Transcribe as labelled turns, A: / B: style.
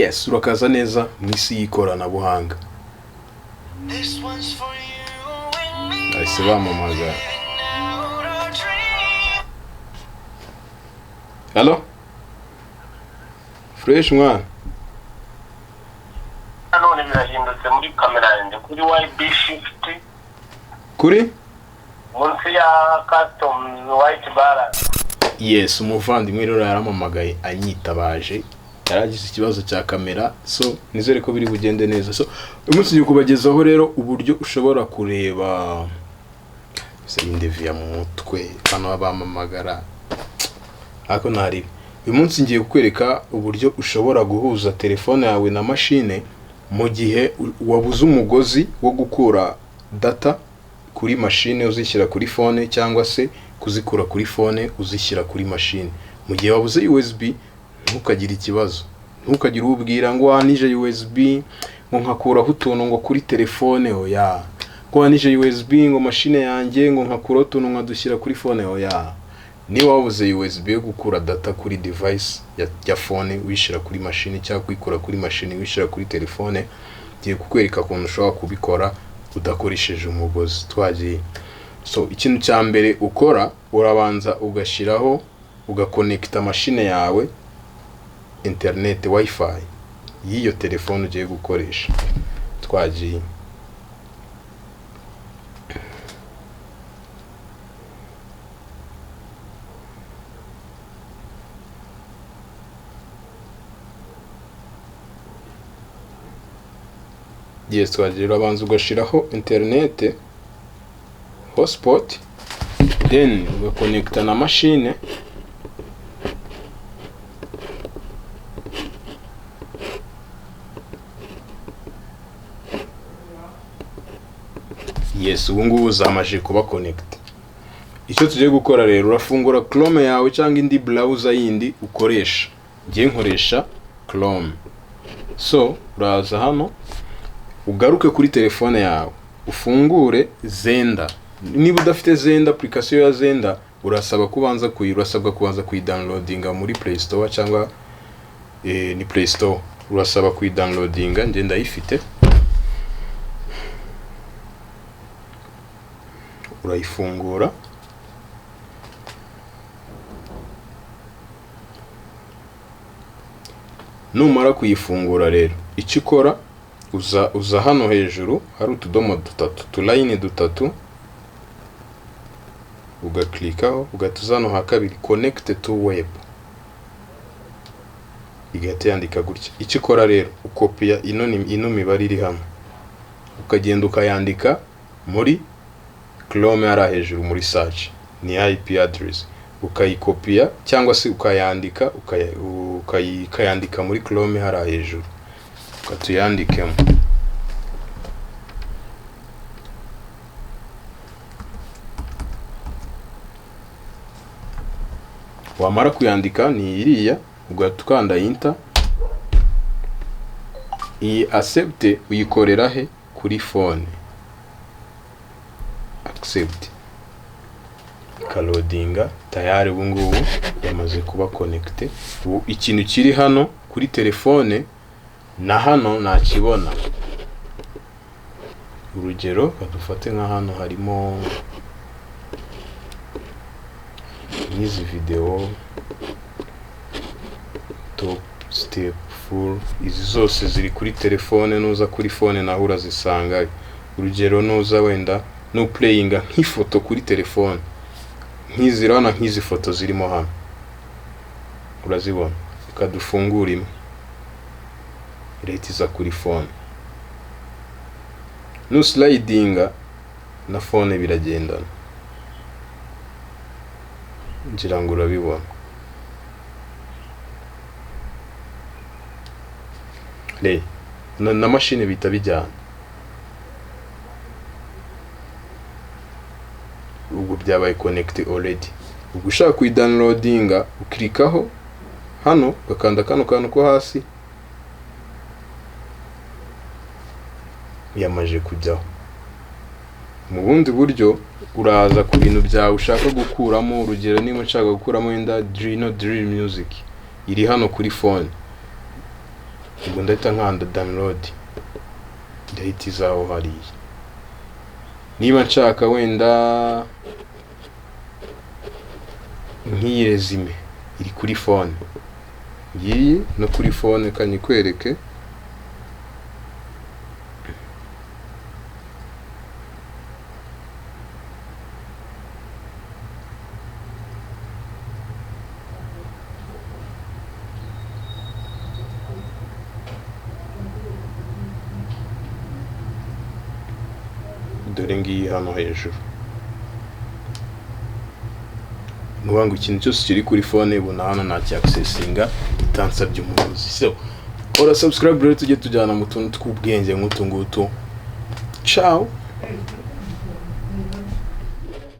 A: Yes, urakaza neza mu isi y'ikoranabuhanga. Ahise bamamaza. Hello? Fresh mwana.
B: None birahindutse muri kamera yanjye kuri YB50.
A: Kuri?
B: Munsi ya custom white balance.
A: Yes, umuvandimwe rero yaramamagaye anyitabaje. Yaragize ikibazo cya kamera, so nizere ko biri bugende neza. So umunsi ngiye kubagezaho rero uburyo ushobora kureba indevia mu mutwe hano bamamagara. Ako nari uyu munsi ngiye kukwereka uburyo ushobora guhuza telefone yawe na machine mu gihe wabuze umugozi wo gukura data kuri machine uzishyira kuri phone cyangwa se kuzikura kuri phone uzishyira kuri machine. Mu gihe wabuze USB ntukagira ikibazo, ntukagira ubwira ngo wanije USB ngo nkakuraho utuntu ngo kuri telefone oya, ngo wanije USB ngo machine yanjye ngo nkakuraho utuntu nkadushyira kuri phone oya. Niba wabuze USB yo gukura data kuri device ya phone wishira kuri machine cyangwa kwikura kuri machine wishira kuri telefone, ngiye kukwereka ukuntu ushobora kubikora udakoresheje umugozi. Twagiye. So ikintu cya mbere ukora urabanza ugashiraho ugakonekta machine yawe internet wifi y'iyo telefone ugiye gukoresha. Twagiye. Yes, twagiye. Urabanza ugashiraho internet hotspot, then ugakonekta na machine. Yes, ubu ngubu zamaje kuba connect. Icyo tugiye gukora rero urafungura Chrome yawe cyangwa indi browser yindi ukoresha. Ngiye nkoresha Chrome. So uraza hano ugaruke kuri telefone yawe ufungure Zenda. Niba udafite Zenda, application ya Zenda urasabwa kubanza kuyidownloadinga muri Play Store cyangwa ni Play Store. Urasaba kuyidownloadinga, nge ndayifite. Urayifungura. Numara kuyifungura rero icyo ukora uza hano hejuru hari utudomo dutatu, tuline dutatu, ugaklikaho ugatuza hano hakabiri connect to web, igahita yandika gutya. Icyo ukora rero ukopiya ino mibare iri hano ukagenda ukayandika muri Chrome yari hejuru muri search, ni IP address, ukayikopiya cyangwa se ukayandika muri Chrome hari hejuru ukatuyandikemo. Wamara kuyandika ni iriya ugatukanda enter. Iyi accept uyikorera he kuri phone. Accept ikaloadinga tayari. Ubu ngubu yamaze kuba connecte. Ubu ikintu kiri hano kuri telefone na hano nakibona. Urugero kadufate nka hano harimo n'izi video top step full, izi zose ziri kuri telefone. Nuza kuri phone naho urazisanga. Urugero nuza wenda no playinga nk'ifoto kuri telefone, nk'izirana nk'izi foto zirimo hano urazibona. Ukadufungura imwe iretiza kuri phone, no slidinga na phone biragendana. Ngira ngo urabibona. Na machine bita bijyana. Ubwo byabaye connect already. Ubwo ushaka kuyidownloadinga uklikaho hano ugakanda kano kantu ko hasi, yamaje kujyaho. Mu bundi buryo uraza ku bintu byawe ushaka gukuramo. Urugero niba nshaka gukuramo wenda drill music iri hano kuri phone, ubwo ndahita nkanda download, ndahita izaho hariya. Niba nshaka wenda nk'iyi resume iri kuri phone, ngiyi no kuri phone kanyikwereke. Dore ngiyi hano hejuru. Nuvuga ngo ikintu cyose kiri kuri phone ubona hano nacyaccessinga itansabye umuyobozi. So ora subscribe rero tujye tujyana mu tuntu tw'ubwenge nk'utu ngutu. Ciao.